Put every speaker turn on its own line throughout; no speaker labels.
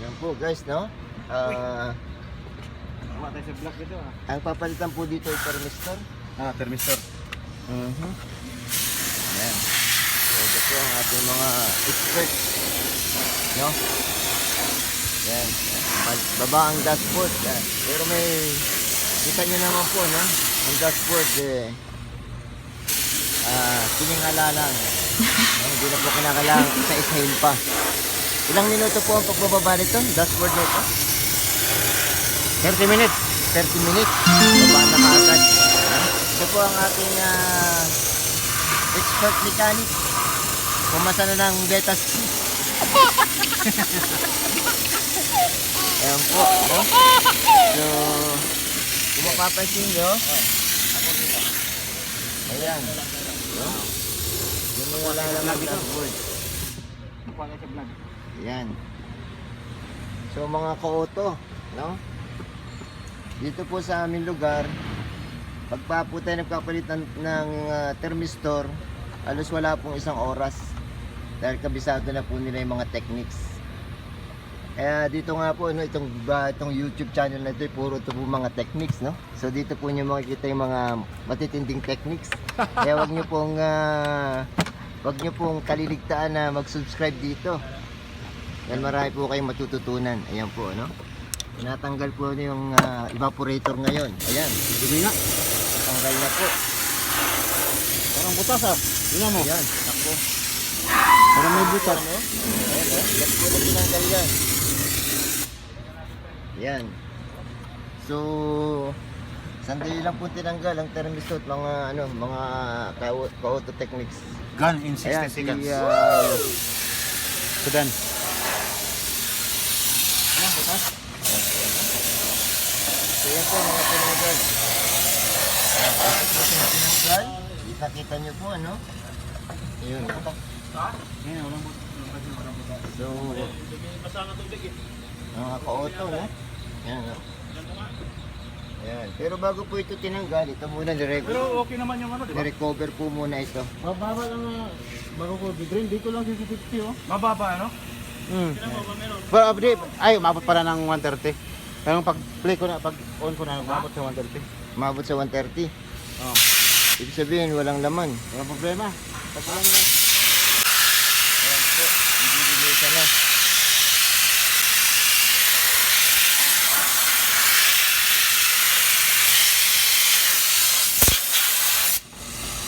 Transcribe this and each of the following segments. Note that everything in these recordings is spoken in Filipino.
Yan po guys, no?
Tama tayo sa vlog dito
Ang papalitan po dito ay thermistor.
Thermistor.
Yan. So ito po ang ating mga expert. No? Yan. Baba ang dashboard. Yan. Pero may, kita nyo naman po, no? Ang dashboard tiningala lang. Hindi na po kinakailangan isa-isahin pa. Ilang minuto po ang pagbababa nito? Dashboard nito?
30 minutes.
30 minutes. Baba na kaagad. Ito po ang ating expert mechanic. Pumasa na ng beta speed. Ayan po. No? So, kung mapapansin nyo, ayan. No? Yung mga lang ng dashboard.
Tama tayo sa vlog.
Ayan. So, mga ka-auto, no? Dito po sa aming lugar, pagpa po tayo nagpapalit ng thermistor, halos wala pong isang oras dahil kabisado na po nila yung mga techniques. Kaya dito nga po, no, itong YouTube channel na ito, puro ito po mga techniques, no? So dito po nyo makikita yung mga matitinding techniques. Kaya wag nyo pong kaliligtaan na mag-subscribe dito. Yan, marami po kayong matututunan. Ayan po, no? Tinatanggal po yung evaporator ngayon. Ayan,
Dumi nga.
tanggal na po.
Parang butas Yun mo.
Ayan, ako.
Parang may butas.
Ano? Ayan, yan po na tinanggal yan. Ayan. So, sandali lang po tinanggal ang thermistor, mga ka-auto techniques.
Gun in 60
Ayan,
seconds.
Sudan.
Ano, butas?
So yan po mga tinanggal. Ayan, ito po yung tinanggal. Kita nyo po, ano? Ayun.
Yan, walang butas.
So, mga ka-auto, no? Ayan, no? Ayan. Pero bago po ito tinanggal, ito muna
Pero okay naman yung di ba?
nirecover po muna ito.
Mababa lang bago ko drain dito lang sa 50 Mababa ano? Pero update, ay umabot pala ng 130. Pero pag play ko na, pag on ko na, umabot sa 130.
Umabot sa 130.
Oh,
Ibig sabihin, walang laman.
walang problema.
Pag lang na. Ayan po, ibibigay na.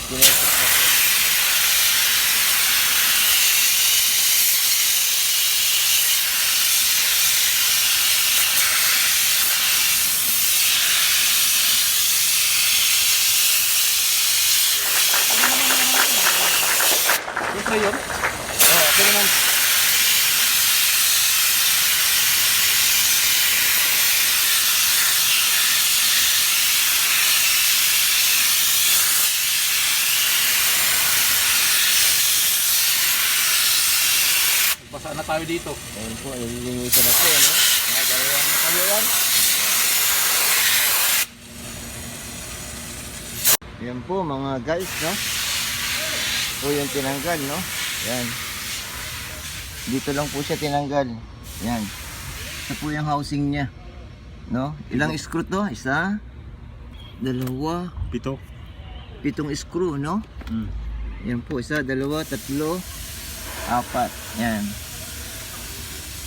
Kinetic na po.
Ito yun?
Okay naman.
Basa na tayo dito.
Ayan po, nililinisan na po, ano? Nagagawa na kayo yan. Yan po mga guys, no? Po yung tinanggal, no? Yan. Dito lang po siya tinanggal. Yan. Ito po yung housing niya. No? Ilang screw to? Isa, dalawa,
7.
7 screw, no? Yan po, isa, dalawa, tatlo, 4. Yan.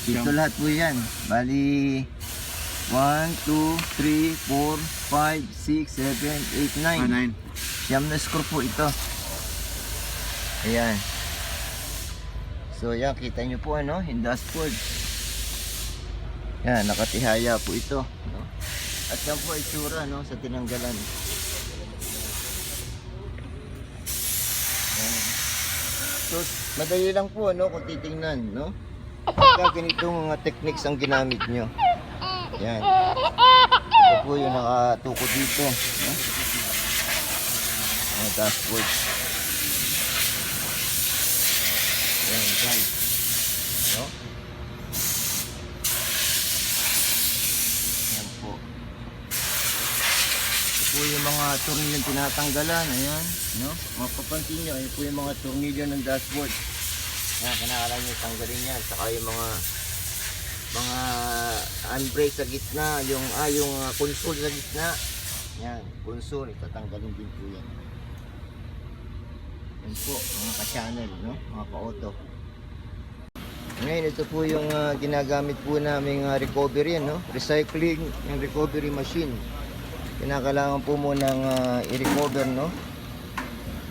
Dito lahat po yan. Bali, 1, 2, 3, 4, 5, 6, 7, 8, 9.
9.
Siyam na screw po ito. Ayan. So yan, kita nyo po ano, yung dashboard. Yan, nakatihaya po ito, no? At yan po itsura, no, sa tinanggalan. Yan. So, madali lang po, no, kung titingnan, no? Pagka ganitong mga techniques ang ginamit nyo. Yan. Ito po yung nakatuko dito, no? Ang dashboard. Yan guys, no? Yan po. Ito po yung mga tornilyong tinatanggalan. Ayan, no? Mapapansin nyo, ayan po yung mga tornilyo ng dashboard. Yan, kinakala nyo tanggalin yan. Saka yung mga mga handbrake sa gitna, yung console sa gitna. Yan, console, tatanggalin din po yan. Yan po, mga ka-channel, no? Mga ka-auto. Ngayon, ito po yung ginagamit po naming recovery, no? Recycling and recovery machine. Kinakailangan po munang i-recover, no?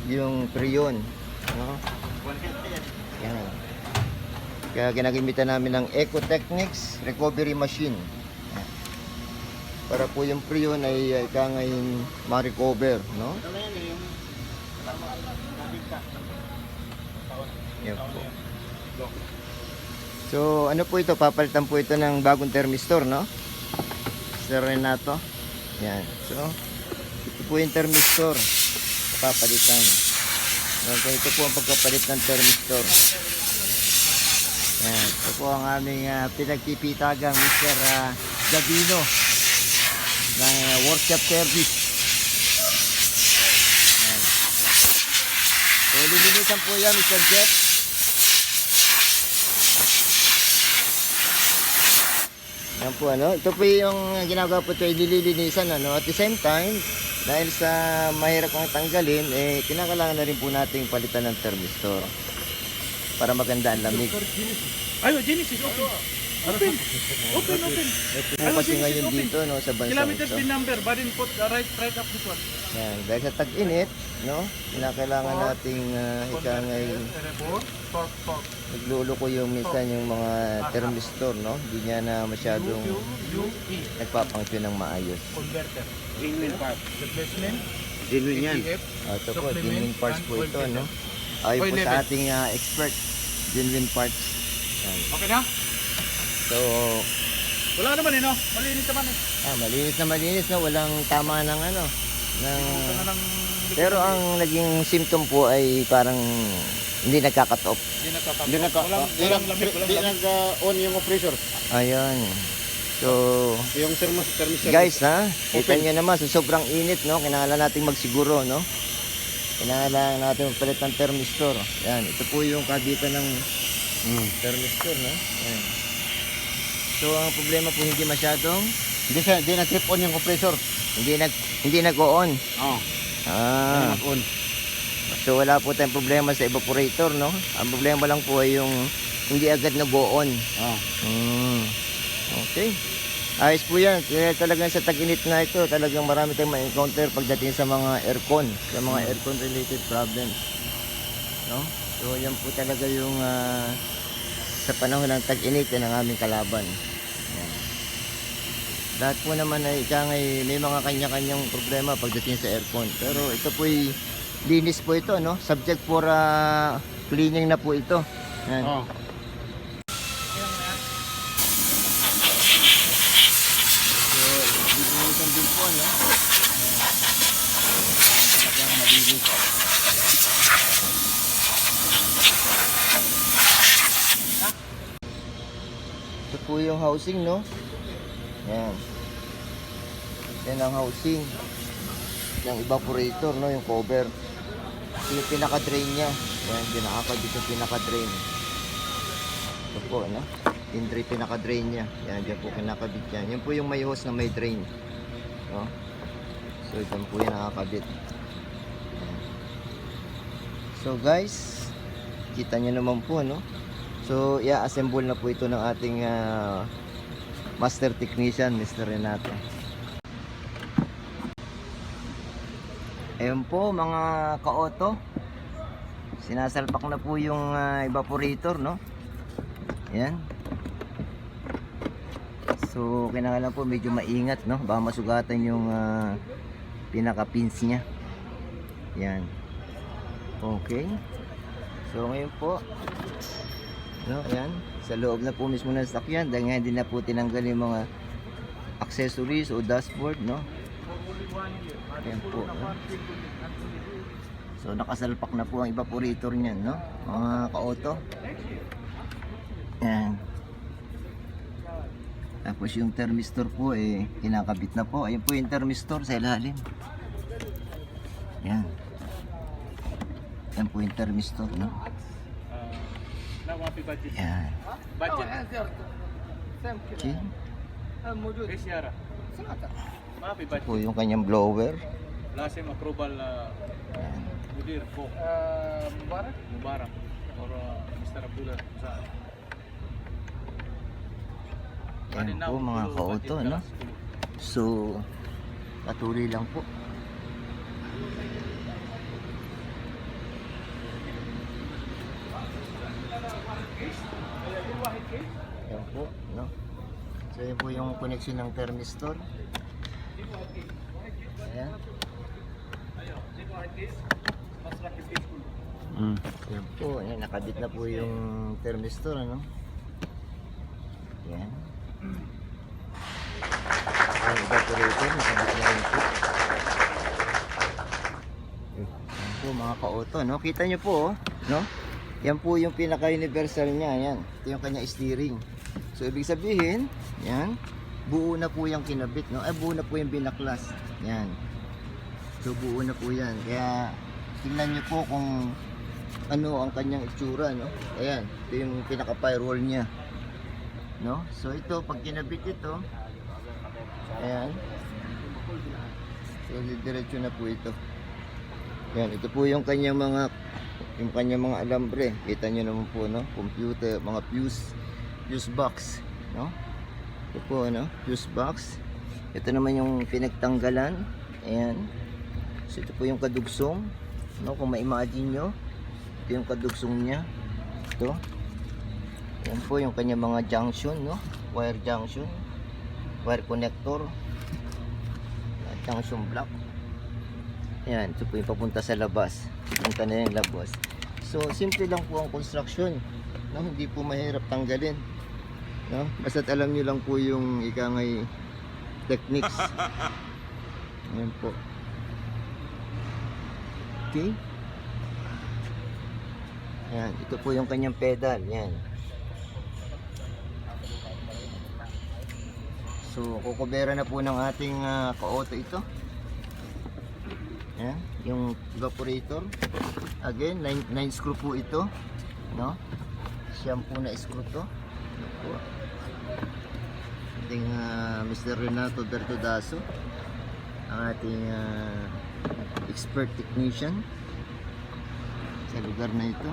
Yung prion, no? Yan. Kaya ginagamitan namin ng Ecotechnics recovery machine. Yan. Para po yung prion ay ngayon ma-recover, no? Yan po. So, ano po ito? Papalitan po ito ng bagong thermistor, no? Sir Renato. Yan. So, ito po yung thermistor. Papalitan. Okay, ito po ang pagkapalit ng thermistor. Yan. Ito po ang aming pinagpipitagang Mr. Gabino ng workshop service. Yan. So, lilinisan po yan, Mr. Jeff. Yan po, ano. Ito po yung ginagawa po ito, ililinisan, ano. At the same time, dahil sa mahirap ang tanggalin, kinakailangan na rin po nating palitan ng thermistor para maganda ang lamig.
Ayo, Genesis, open. Open. Open.
Ito po kasi ngayon dito, no, sa bansa
Kilometer
ito.
pin number, but then put right up this one.
Yan, dahil sa tag-init, no, kinakailangan nating ikangay nagluluko yung minsan yung mga thermistor, no. Hindi niya na masyadong nagpapangsyon ng maayos.
Converter. Genuine part. Replacement.
Genuine yan.
Ito po, genuine parts po ito, no. Ayon po sa ating expert, genuine parts. Yan.
Okay na?
So,
Wala naman no? Malinis naman
malinis na, walang tama ng ano, ng...
Saka ng...
Pero ang naging symptom po ay parang hindi nagka-cut off.
Hindi walang lamig,
Hindi nag-on yung compressor.
Ayun. So,
Yung thermostat.
guys ha, kita nyo naman, sa sobrang init, no, kinakailangan natin magsiguro, no. Kinakailangan natin magpalit ng thermistor. Yan, ito po yung kabitan ng thermistor, no. Yan. So, ang problema po hindi masyadong,
Hindi na-trip on yung compressor.
hindi nag-on.
Oo.
Ah.
Nag-on.
So wala po tayong problema sa evaporator, no? Ang problema lang po ay yung hindi agad nag-on.
Oo.
Okay. Ayos po yan. Kaya talagang sa tag-init na ito, talagang marami tayong ma-encounter pagdating sa mga aircon, sa mga aircon related problems. No? So yan po talaga yung sa panahon ng tag-init yan ang aming kalaban. Yan. Lahat po naman ay may mga kanya-kanyang problema pagdating sa aircon. Pero ito po ay linis po ito, no? Subject for cleaning na po ito. Yan.
Oo.
So, linisan din po, no? Talagang malinis. Ito po yung housing, no? Yan. Yan ang housing. Yung evaporator, no? Yung cover. Yung pinaka-drain niya. Yan, dinakakabit yung pinaka-drain. Ito po, no? Yung pinaka-drain niya. Yan, dyan po kinakabit yan. Yan po yung may hose na may drain. No? So, dyan po yung nakakabit. Yan. So, guys, kita nyo naman po, no? So, i-assemble na po ito ng ating master technician, Mr. Renato. Ayun po, mga ka-auto. Sinasalpak na po yung evaporator, no? Yan. So, kailangan po medyo maingat, no? Baka masugatan yung pinaka-pins niya. Yan. Okay. So, ngayon po, no, ayan, sa loob na po mismo ng sasakyan dahil nga hindi na po tinanggal yung mga accessories o dashboard, no. Ayan po, no? So nakasalpak na po ang evaporator niyan, no, mga ka-auto. Ayan. Tapos yung thermistor po kinakabit na po. Ayun po yung thermistor sa ilalim. Ayan. Ayan po yung thermistor, no.
Now, budget.
Ayan.
Budget.
Okay.
في سيارة ما في
Po
budget
yung kanyang blower.
لازم approval مدير فوق مبارك or Mr. Abdullah Saan.
Yan po mga ka-auto, no? So, patuloy lang po. Yan po, no? So, yan po yung connection ng thermistor. Ayan. Yan po, yan, nakabit na po yung thermistor, ano? Yan. Ang evaporator, nakabit na rin po. Yan po mga ka-auto, no? Kita nyo po, oh, no? Yan po yung pinaka-universal niya, yan. Ito yung kanya steering. So, ibig sabihin, yan, buo na po yung kinabit, no? Ay, buo na po yung binaklas. Yan. So, buo na po yan. Kaya, tingnan nyo po kung ano ang kanyang itsura, no? Ayan, ito yung pinaka-firewall niya. No? So, ito, pag kinabit ito, ayan. So, diretso na po ito. Ayan, ito po yung kanyang mga alambre. Kita nyo naman po, no? Computer, mga fuse box, no? Ito po, no? Fuse box. Ito naman yung pinagtanggalan. Ayan. So, ito po yung kadugsong, no? Kung ma-imagine nyo, ito yung kadugsong niya. Ito. Ayan po yung kanyang mga junction, no? Wire junction, wire connector, junction block. Ayan, ito po yung papunta sa labas. Papunta na yung labas. So, simple lang po ang construction, no? Hindi po mahirap tanggalin, no? Basta't alam nyo lang po yung ikangay techniques. Ayan po. Okay. Ayan, ito po yung kanyang pedal. Ayan. So, kukubera na po ng ating ka-auto ito. Ayan, yung evaporator. Again, 9 screw po ito, no? Siyam po na screw to. Ito po. Ating Mr. Renato Bertodaso, ang ating expert technician sa lugar na ito.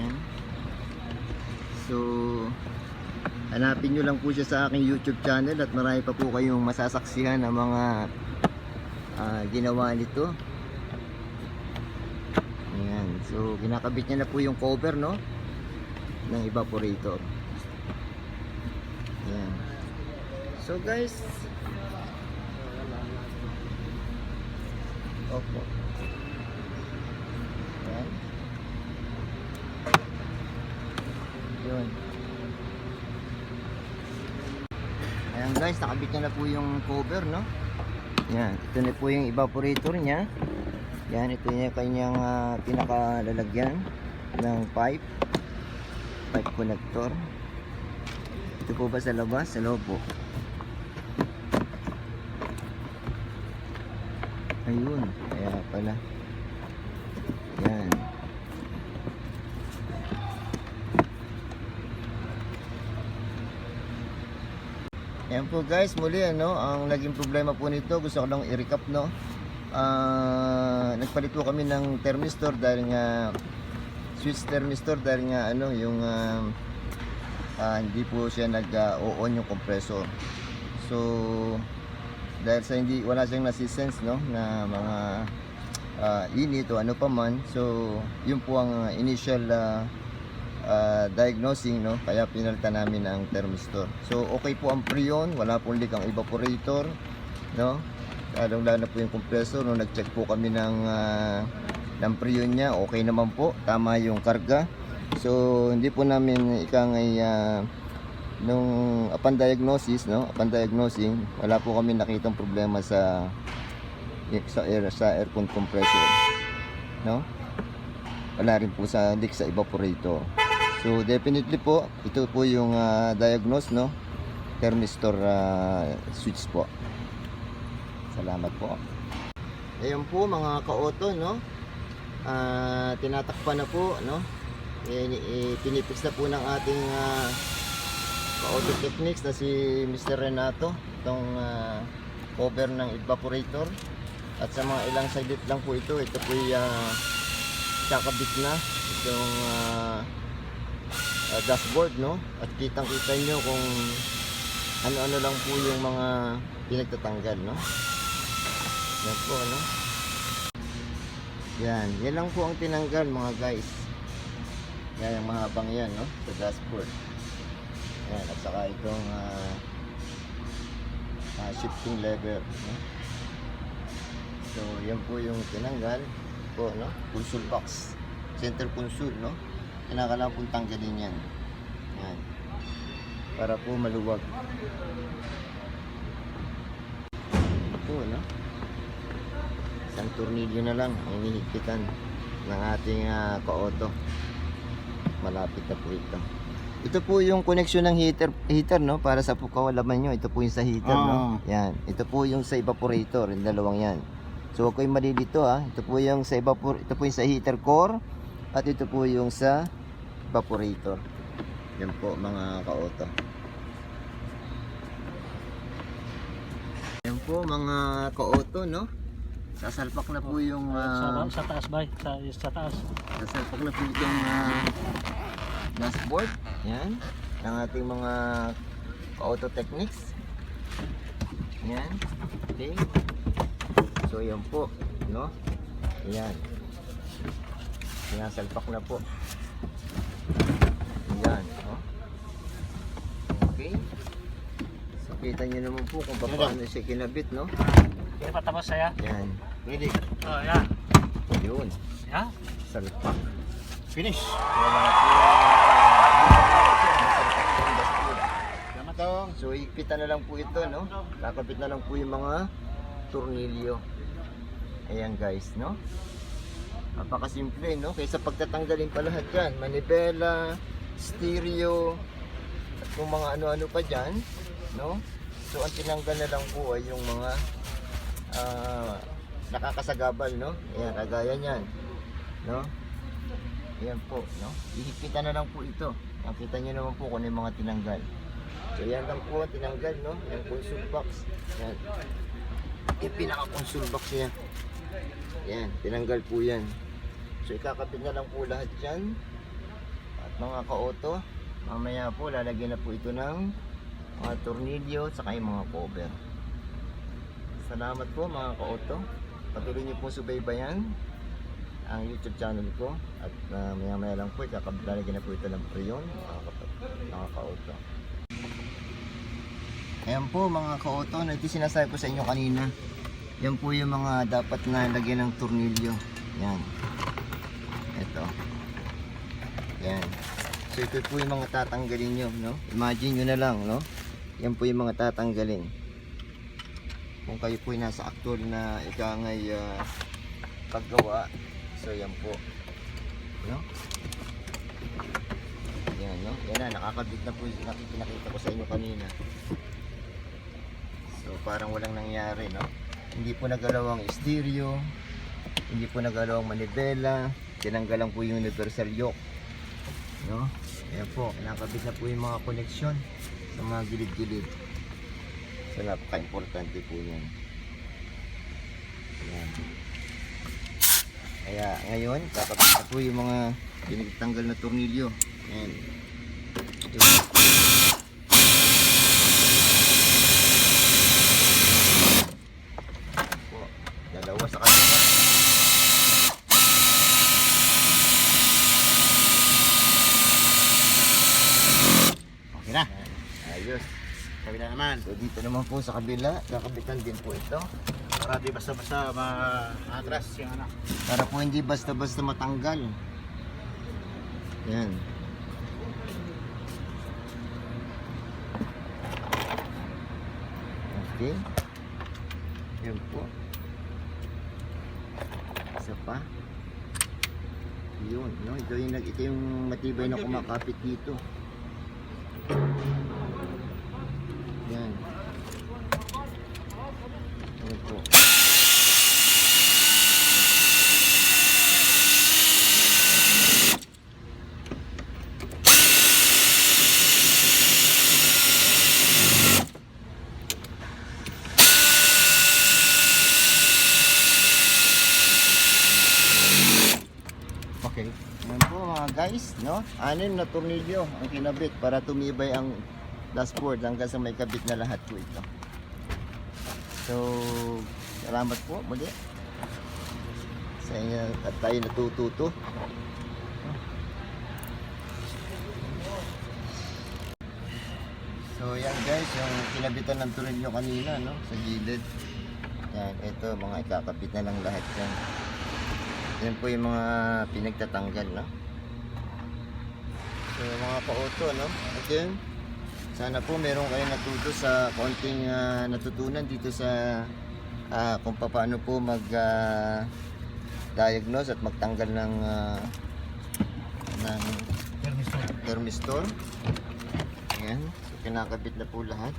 Ayan. So, hanapin nyo lang po siya sa aking YouTube channel at marami pa po kayong masasaksihan ng mga ginawa nito. Ayan. So, kinakabit niya na po yung cover, no? Ng evaporator. Ayan. So, guys. Opo. Ayan. Yun. Ayan guys, nakabit niya na po yung cover, no? Yan, ito na po yung evaporator niya. Yan, ito yung kanyang pinakalalagyan ng pipe connector. Ito po ba sa labas? Sa loob po. Ayun, kaya pala. Yan. Ayan po guys, muli ano, ang naging problema po nito, gusto ko lang i-recap, no. Nagpalit po kami ng thermistor dahil nga switch thermistor dahil nga ano, yung hindi po siya nag-on yung compressor. So dahil sa wala siyang nasisense, no, na mga init o ano pa man. So yun po ang initial diagnosing, no, kaya pinalitan namin ang thermistor. So okay po ang preon, wala pong leak ang evaporator, no. Lalo po yung compressor, no, nag-check po kami ng preon niya, okay naman po, tama yung karga. So hindi po namin ikangay nung upon diagnosis, no, upon diagnosing, wala po kami nakitang problema sa aircon compressor, no. Wala rin po sa leak sa evaporator. So definitely po, ito po yung diagnose, no, thermistor switch po. Salamat po. Ayun po mga ka-auto, no, tinatakpan na po, no, pinipix na po ng ating ka-auto techniques na si Mr. Renato itong cover ng evaporator. At sa mga ilang saglit lang po ito po kakabit na itong dashboard, no? At kitang-kita nyo kung ano-ano lang po yung mga pinagtatanggal, no? Yan po, ano? Yan lang po ang tinanggal, mga guys. Yan, yung mahabang yan, no? Sa dashboard. Yan, at saka itong shifting lever, no? So, yan po yung tinanggal po, no? Console box, center console, no? Kinakailangan pong tanggalin yan. Yan. Para po maluwag. Ito, no? Isang tornilyo na lang ang hinihigpitan ng ating ka-auto. Malapit na po ito. Ito po yung connection ng heater, no? Para sa kawalaman nyo, ito po yung sa heater, no? Yan. Ito po yung sa evaporator, yung dalawang yan. So, huwag kayong mali dito, ha? Ito po yung sa ito po yung sa heater core at ito po yung sa evaporator. Yan po, mga ka-auto. Yan po, mga ka-auto, no? Sasalpak na po yung
sa taas bay, sa taas.
sasalpak na po itong dashboard. Yan, ng ating mga ka-auto techniques. Yan. Okay. So yan po, no? Ayan. Sinasalpak na po. Ayan, no? Okay. So kita nyo naman po kung paano siya kinabit, no?
Hindi pa tapos saya.
Yan. Pwede.
Oh, yan.
Yun.
Ya.
Salpak.
Finish.
So ipitan na lang po ito, no? Kakabit na lang po yung mga tornilyo. Ayan guys, no? Napakasimple, no? Kaysa pagtatanggalin pa lahat yan, manibela, stereo, at kung mga ano-ano pa dyan, no? So ang tinanggal na lang po ay yung mga nakakasagabal, no? Ayan, kagaya niyan, no? Ayan po, no? Ihigpitan na lang po ito. Nakita nyo naman po kung ano yung mga tinanggal. So yan lang po ang tinanggal, no? Yung console box. Yan. Yung pinaka-console box niya. Yan, tinanggal po yan. So ikakabit na lang po lahat yan. At mga ka-auto, mamaya po lalagyan na po ito ng mga tornilyo at saka yung mga cover. Salamat po mga ka-auto. Patuloy niyo po subaybayan ang YouTube channel ko. At maya-maya lang po lalagyan na po ito ng preyon, mga ka-auto. Ayan po mga ka-auto, ito sinasabi ko sa inyo kanina. Yan po yung mga dapat na lagyan ng tornilyo. Yan. Ito. Yan. So ito po yung mga tatanggalin nyo, no? Imagine nyo na lang, no? Yan po yung mga tatanggalin. Kung kayo po yung nasa actual na ikangay paggawa. So yan po. No? Yan, no? Yan na, nakakabit na po yung pinakita ko sa inyo kanina. So parang walang nangyari, no? Hindi po nagalaw ang stereo, hindi po nagalaw ang manibela, tinanggal lang po yung universal yoke, no? Ayan po, nakabit na po yung mga koneksyon sa mga gilid-gilid. So napaka-importante po yan. Ayan. Kaya ngayon, kakabit na po yung mga pinagtanggal na tornilyo. Ayan. Dalawa sa kanila.
Okay na.
Ayos.
Kabila naman.
So dito naman po sa kabila, kakabitan din po ito.
Para di basta-basta ma-atras yung ano.
Para po hindi basta-basta matanggal. Yan. Okay. Yan po. Isa pa. Yun, no? Ito yung matibay na kumakapit dito. Yan. Yan po. po mga guys, no? 6 na tornilyo ang kinabit para tumibay ang dashboard hanggang sa may kabit na lahat po ito. So, salamat po muli sa inyo at tayo natututo. So, yan guys, yung kinabitan ng tornilyo kanina, no? Sa gilid. Yan, ito, mga ikakabit na lang lahat yan. Yan po yung mga pinagtatanggal, no? So, mga ka-auto, no? Again, sana po meron kayo natuto sa konting natutunan dito sa kung paano po mag-diagnose at magtanggal ng thermistor. Ayan. So, kinakabit na po lahat.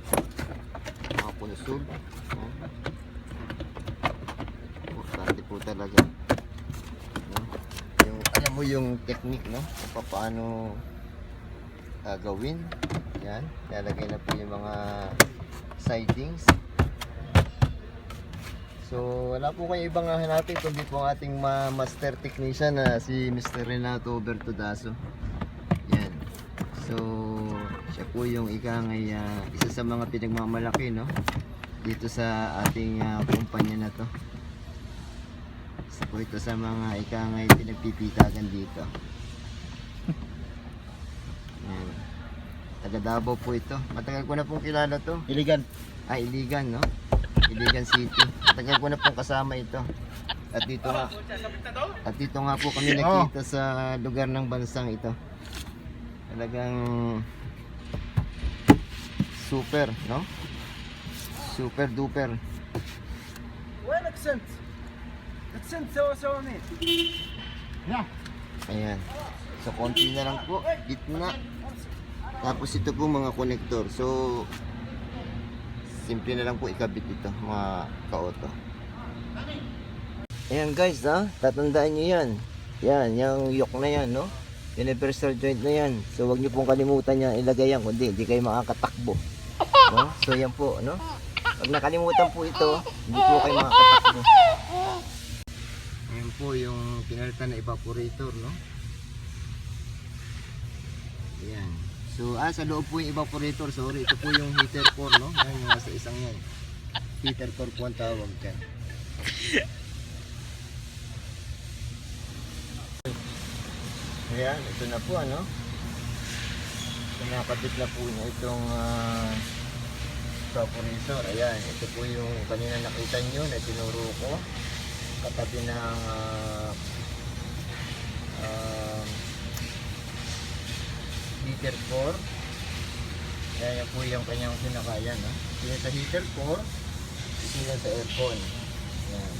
Mga punosol. Importante po talaga. No? Yung, alam mo yung technique, no? Kung paano gawin. Yan. Lalagay na po yung mga sidings. So, wala po kayo ibang hanapin kundi po ang ating master technician na si Mr. Renato Bertudaso. Yan. So, siya po yung ikangay isa sa mga pinagmamalaki, no? Dito sa ating kumpanya na to. Isa po ito sa mga ikangay pinagpipitagan dito. Yan. Taga Davao po ito. Matagal ko na pong kilala to.
Iligan.
Iligan, no? Iligan City. Matagal ko na pong kasama ito. At dito nga po kami nakita sa lugar ng bansang ito. Talagang super, no? Super duper.
وين accent سوا مين
Yeah.
Ayan. So konti na lang po, gitna. Tapos ito po mga connector. So simple na lang po ikabit ito mga ka-auto. Ayan guys, tatandaan nyo yan. Yan, yung yoke na yan, no? Universal joint na yan. So wag nyo pong kalimutan yan ilagay yan, kundi hindi kayo makakatakbo. No? So yan po, no? Pag nakalimutan po ito, hindi po kayo makakatakbo. Ayan po yung pinalitan na evaporator, no? Ayan. So, sa loob po yung evaporator. Sorry, ito po yung heater core, no? Yan, yung nasa isang yan. Heater core po ang tawag dyan. Ayan, ito na po, ano? Kinakabit na po niya itong evaporator. Ayan, ito po yung kanina nakita nyo na tinuro ko. Katabi ng heater core. Yan po yung kanyang sinakayan. Ito yung sa heater core, ito yung sa aircon. Yan.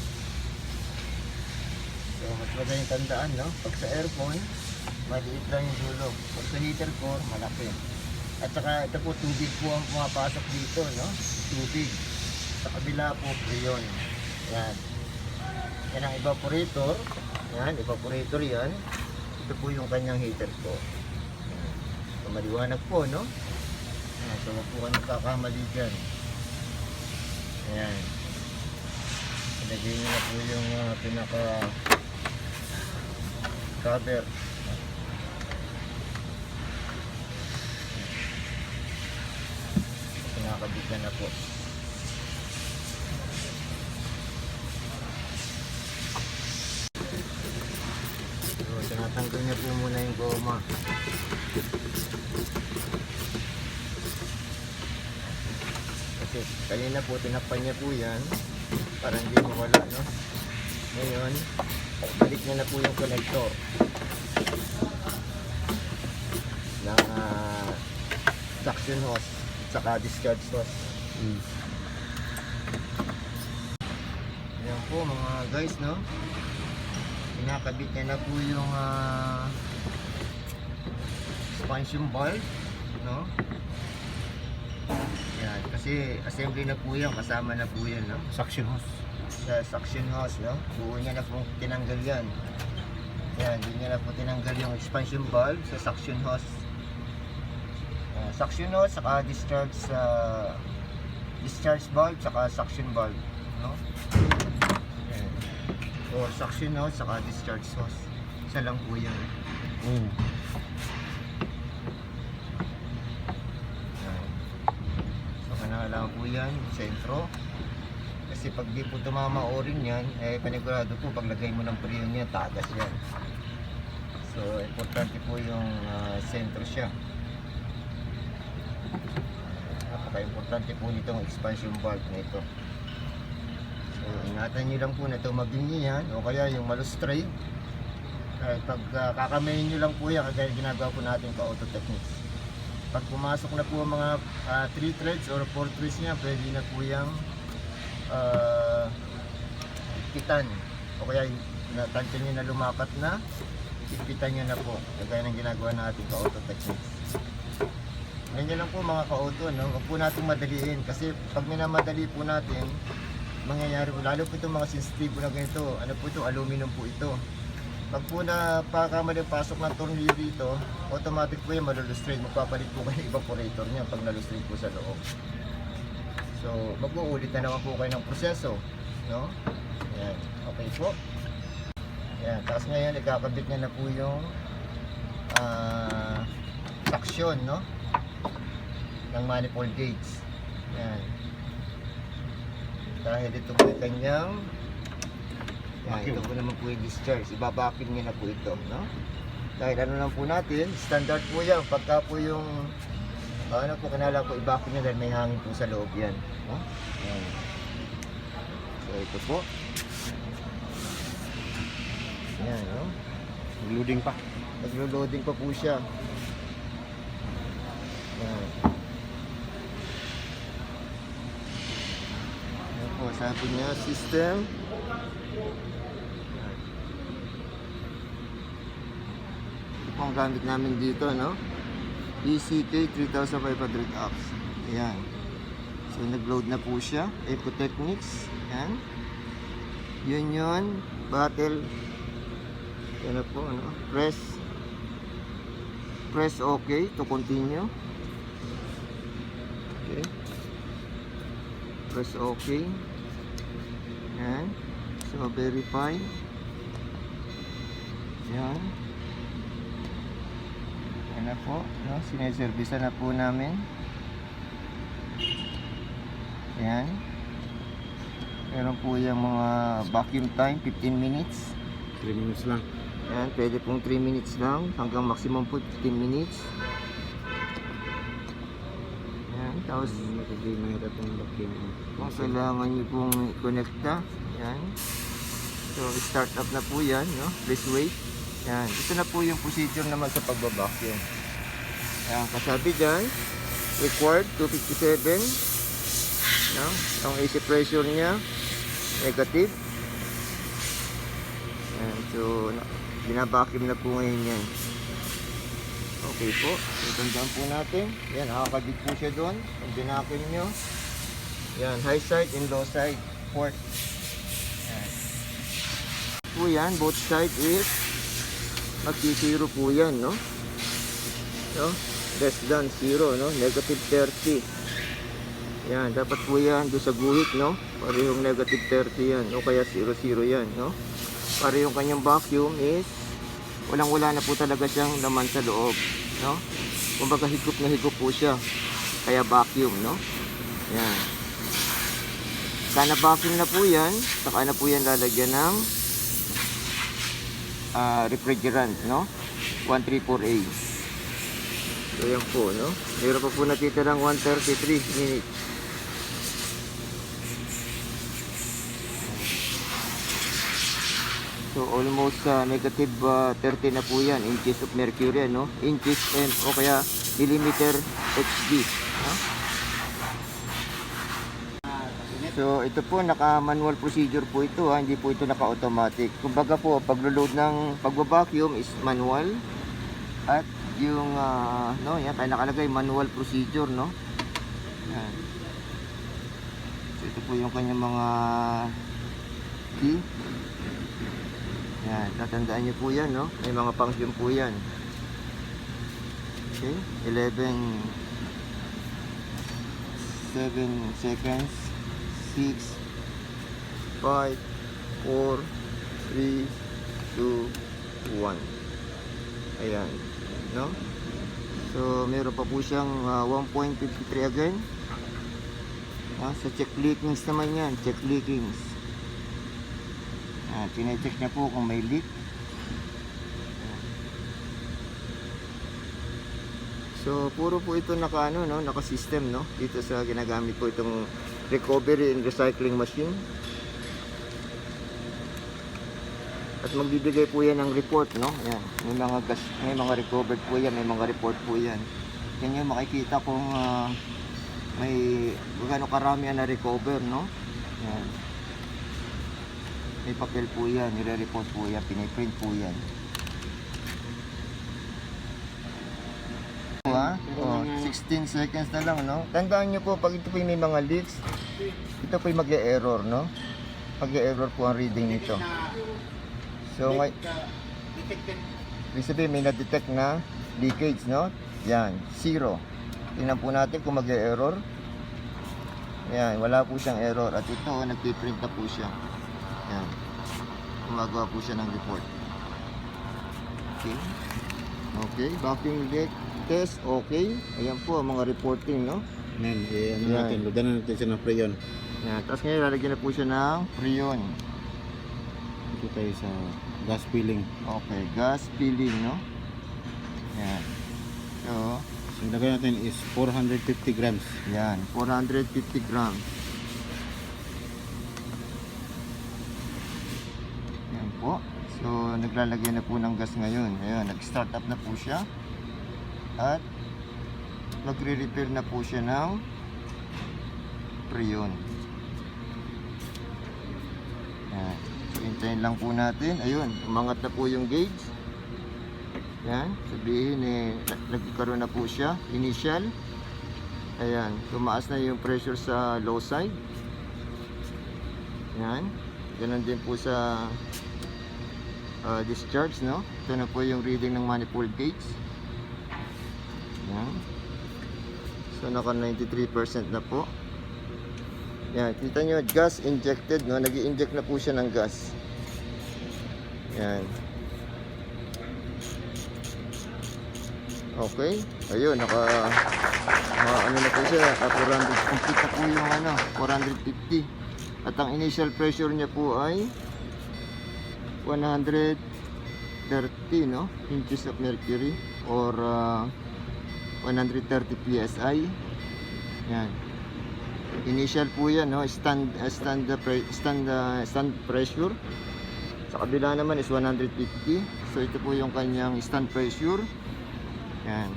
So, mas madaling tandaan, no? Pag sa aircon, maliit lang yung dulo. Pag sa heater core, malaki. At saka ito po, tubig po ang pumapasok dito, no? Tubig. Sa kabila po, freon. Yan. Yan ang evaporator. Yan, evaporator yan. Ito po yung kanyang heater po. So, maliwanag po, no? Ayan, so, wag po kayo nagkakamali dyan. Ayan. Ilagay nyo na po yung pinaka cover. Pinakabit na po. So, tinatanggal niya po muna yung goma. Kasi kanina po tinakpan niya po yan para hindi mawala, no? Ngayon, balik niya na po yung connector ng suction hose saka discharge hose. Ayan po mga guys, no? Kinakabit niya na po yung expansion valve, no? Yan, kasi assembly na po yan, kasama na po yan, no?
Suction hose.
Sa suction hose, no? Buo niya na po tinanggal yan. Yan, hindi niya na po tinanggal yung expansion valve sa suction hose. Suction hose, saka discharge valve, saka suction valve, no? Yan. Or suction hose, saka discharge hose. Isa lang po yan. Yan. So, kailangan po yan, sentro. Kasi pag di po tumama o-ring yan, panigurado po, paglagay mo ng preno niya, tagas yan. So, importante po yung sentro siya. Napaka-importante po nitong expansion valve na ito. So, ingatan nyo lang po na tumabingi yan, o kaya yung malustrade. Pag kakamayin nyo lang po yan, kagaya ginagawa po natin pa auto techniques. Pag pumasok na po ang mga 3 threads or 4 threads niya, pwede na po yung ipitan. O kaya tansya nyo na lumapat na, ipitan nyo na po. Kagaya ng ginagawa natin pa auto techniques. Ganyan lang po mga ka-auto, no? Huwag po natin madaliin. Kasi pag minamadali po natin, mangyayari po, lalo po itong mga sensitive na ganito, ano po ito, aluminum po ito. Pag po na pagkamali pasok ng tornilyo dito, automatic po yung malulustrate. Magpapalit po kayo evaporator niya pag nalustrate po sa loob. So, mag-uulit na naman po kayo ng proseso, no? Yan, okay po. Yan, tapos ngayon ikakabit niya na po yung traction, no? Ng manifold gauge. Yan. Dahil ito po yung kanyang ito po naman po yung discharge. Ibabakin niya na po ito, no? Dahil ano lang po natin, standard po yan. Pagka po yung ano po, kanala po ibakin niya dahil may hangin po sa loob yan, no? Yan. So ito po. Yan, no?
Loading pa.
Naglo-loading pa po siya. Yan. Yan po, sabi niya, system. Ito po ang gamit namin dito, no? ECK 3500 amps. Ayan. So, nag-load na po siya. Eco Techniques. Ayan. Union, battle. Yan na po, ano? Press OK to continue. Okay. Press OK. Ayan. So, verify. Ayan. Ayan na po. No? Sineservisa na po namin. Ayan. Meron po yung mga vacuum time, 15 minutes.
3 minutes lang.
Ayan, pwede pong 3 minutes lang. Hanggang maximum po 15 minutes. Ayan, tapos
Magiging itong vacuum.
kung kailangan nyo pong i-connecta. Ayan. So, start up na po yan, no? Please wait. Ayan. Ito na po yung procedure naman sa pagbabacuum. Ayan, kasabi dyan, required 257. No? Ang AC pressure niya, negative. Ayan, so, binabacuum na po ngayon yan. Okay po, itandaan po natin. Yan, nakakabit po siya doon. Kung binacuum nyo. Yan, high side and low side port. Yan. Po yan, both side is magsi-zero po yan, no? So, less than 0, no? Negative 30. Yan, dapat po yan doon sa guhit, no? Parehong negative 30 yan, o kaya 0, 0 yan, no? Parehong kanyang vacuum is walang-wala na po talaga siyang laman sa loob, no? Kumbaga higop na higop po siya. Kaya vacuum, no? Yan. Sana vacuum na po yan, saka na po yan lalagyan ng refrigerant, no? 134A. So yan po, no? Meron pa po natitirang 133 minutes. So almost negative 30 na po yan, inches of mercury, no? Inches and o kaya millimeter HG, no? So ito po naka-manual procedure po ito, hindi po ito naka-automatic. Kumbaga po paglo-load ng pagba-vacuum is manual at yung no, yan kaya nakalagay manual procedure, no? Yan. So ito po yung kanyang mga key. Yan, tatandaan niyo po yan, no? May mga function po yan. Okay, 7 seconds, 6, 5, 4, 3, 2, 1. Ayan, no? So, meron pa po siyang 1.53 again. Sa check leakings naman yan, check leakings. Tine-check niya po kung may leak. So, puro po ito naka-system, no? Dito sa ginagamit po itong recovery and recycling machine. At magbibigay po yan ng report, no? Yan. May mga recovered po yan, may mga report po yan. Yan yung makikita kung may gaano karami na recover, no? Yan. May papel po yan, nire-report po yan, piniprint po yan. 16 seconds na lang, no? Tandaan nyo po, pag ito po may mga leaks, ito po mag-e-error, no? Mag-e-error po ang reading nito. So, ibig sabihin, may na-detect na leakage, no? Yan, 0. Tingnan po natin kung mag-e-error. Yan, wala po siyang error. At ito, nagpiprint na po siya. Yan. Gumagawa po siya ng report. Okay. Okay, backing leak test, okay. Ayan po, ang mga reporting, no?
Yan, natin. Lugdan natin siya ng freon.
Yan, tapos ngayon, lalagyan na po siya ng freon.
Ito tayo sa gas filling.
Okay, gas filling, no? Yan. So,
Yung lagay natin is 450 grams.
yan, 450 grams. Yan po. So, naglalagay na po ng gas ngayon. Ayan, nag-start up na po siya. At magre-refill na po siya ng freon. Yan. So, hintayin lang po natin. Ayun, umangat na po yung gauge. Yan, sabihin nagkaroon na po siya, initial. Ayan, tumaas na yung pressure sa low side. Yan, ganun din po sa discharge, no? Ito na po yung reading ng manifold gauge. Yan. So, naka 93% na po. Yan, kita nyo, gas injected, no? Nag-i-inject na po siya ng gas. Yan. Okay, ayun, ano na po siya, 400, complete na po yung 450. At ang initial pressure niya po ay 130, no, inches of mercury or 130 psi. Yan. Initial po yan, no, stand pressure. Sa kabila naman is 150. So ito po yung kanyang stand pressure. Yan.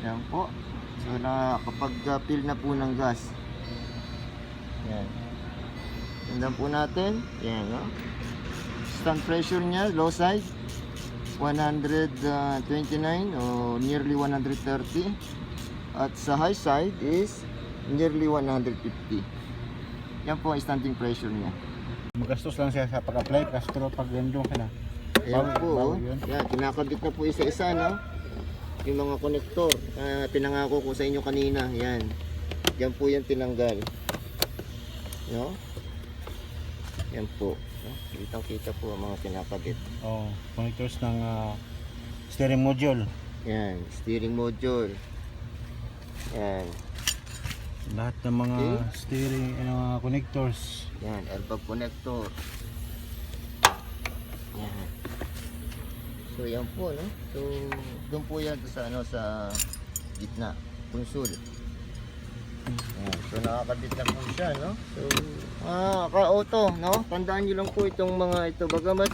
Yan po. So kapag fill na po ng gas. Yan. Tingnan po natin. Yan, no? Stand pressure niya, low side 129 o nearly 130. At sa high side is nearly 150. Yan po ang standing pressure niya.
Magastos lang siya sa pag-apply, pero pag gandong ka na.
Ayan po,
bago yun.
yan, kinakabit na po isa-isa, no? Yung mga konektor, pinangako ko sa inyo kanina, yan. Yan po yung tinanggal. No? Yan po. No? Kitang-kita po ang mga kinakabit.
Oh, connectors ng steering module.
Yan, steering module. Yan,
Lahat ng mga steering mga connectors.
yan, airbag connector. Yan. So yan po, no? So doon po yan sa sa gitna, console. Yan. So nakakabit na po siya, no? So ka-auto, no? Tandaan niyo lang po itong mga ito, bagamat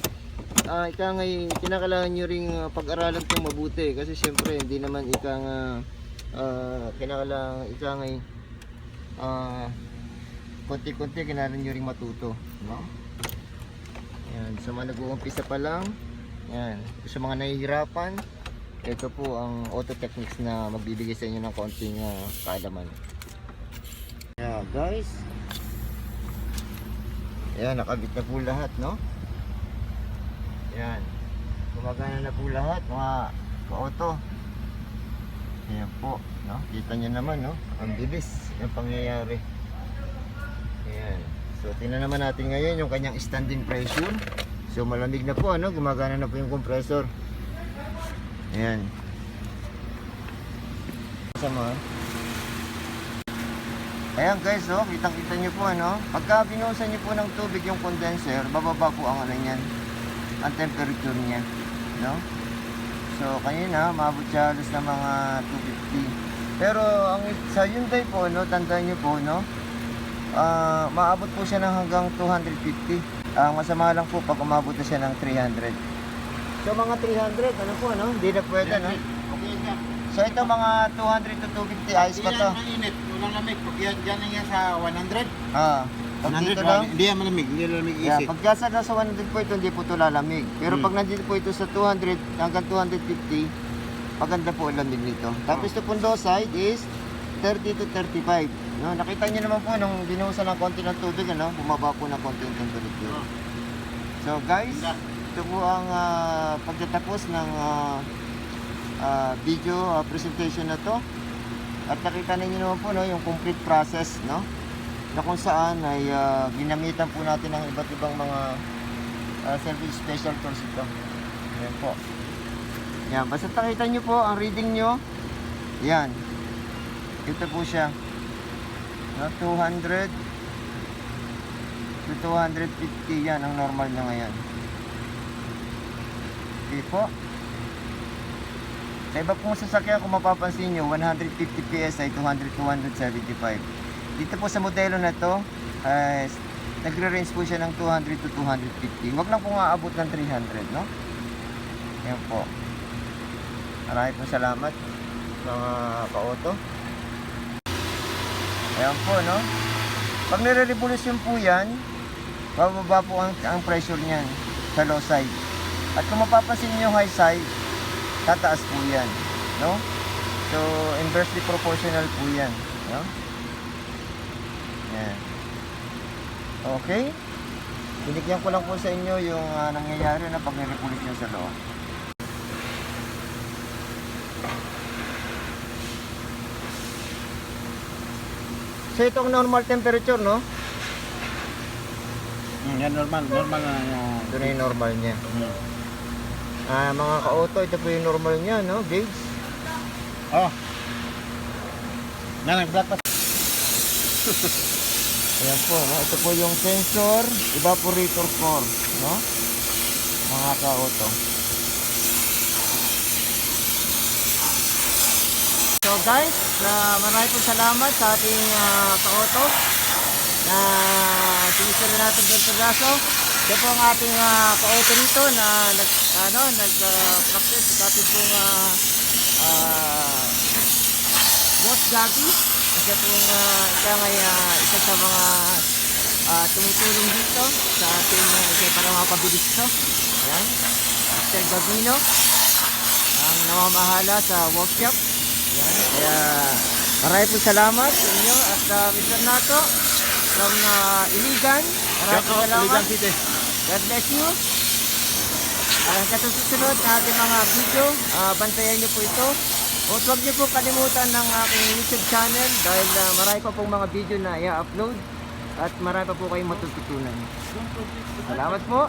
ikangay kinakailangan niyo ring pag-aralan 'tong mabuti kasi syempre hindi naman kinakailangan ikangay konti-konti kailangan niyo ring matuto, no? Yan, sa mga nag-uumpisa pa lang, yan, sa mga nahihirapan, ito po ang auto techniques na magbibigay sa inyo ng konting kaalaman. Yeah, guys. Yan, nakabit na po lahat, no? Yan. Gumagana na po lahat, mga auto. Yan po, no? Kita nyo naman, no? Ang bilis ng pangyayari. Yan. So, tingnan naman natin ngayon yung kanyang standing pressure. So, So malamig na po, ano, gumagana na po yung compressor. Ayan. Sama. Ayan guys, oh, kitang-kita nyo po, ano, pagka binuhusan nyo po ng tubig yung condenser, bababa po ang ano niyan, ang temperature niya, no? So kanina, maabot siya halos na mga 250. Pero ang sa Hyundai po, no, tandaan nyo po, no, maabot po siya ng hanggang 250. Masama lang po pag umabot na siya ng 300. So mga 300, ano po, no, hindi na pwede, no?
Okay ka.
So ito mga 200 to 250, ayos pa to.
Hindi yan mainit, walang lamig. Pag yan lang yan sa 100.
Pag
100
dito lang,
hindi yan malamig, hindi yan malamig
yeah,
easy.
pag nasa 100 po ito, hindi po ito lalamig. Pero pag nandito po ito sa 200 hanggang 250, maganda po ang lamig nito. Tapos ito pong low side is 30 to 35. No, nakita niyo naman po nung binuhusan ng konti ng tubig, ano, bumaba po ng konti yung temperature. So guys, ito po ang pagtatapos ng video presentation na to. At nakita ninyo naman po, no, yung complete process, no, na kung saan ay ginamitan po natin ng iba't ibang mga service special tools ito. Ayan po. Yan, basta nakita nyo po ang reading nyo. Yan. Ito po siya. No, 200 to 250, yan ang normal na ngayon. Okay po. Sa iba pong sasakyan, kung mapapansin nyo, 150 PSI, 200-275. Dito po sa modelo na to, nagre-range po siya ng 200 to 250. Huwag lang po aabot ng 300, no? Ayan po. Marami po salamat mga ka-auto. Ayan po, no? Pag nire-revolution po yan, bababa po ang pressure niyan sa low side. At kung mapapansin nyo high side, tataas po yan, no? So, inversely proportional po yan, no? Yan. Okay? Binigyan ko lang po sa inyo yung nangyayari na pag nire-revolution sa loob. So, itong normal temperature, no?
Yan normal na yan.
Ito na yung normal niya. Mga ka-auto, ito po yung normal niya, no? Gauge.
Oh. Nag-black pa.
Ayan po, no? Ito po yung sensor evaporator core, no? Mga ka-auto. So guys, marami po salamat sa ating ka-auto na sinisira natin ng pedaso. Ito po ang ating ka-auto rito na nag-practice sa ating pong boss Gabby. Kasi po siya ngay isa sa mga tumutulong dito sa ating isa para mapabilis ito. Ayan, Mr. Gabino ang namamahala sa workshop. Ayan, kaya marami po salamat sa inyo at Mr. Nato from Iligan. Marami po salamat. God bless you. Sa susunod na ating mga video, bantayan nyo po ito. At huwag nyo po kalimutan ng aking YouTube channel dahil marami pa pong mga video na i-upload at marami pa po kayong matututunan. Salamat po.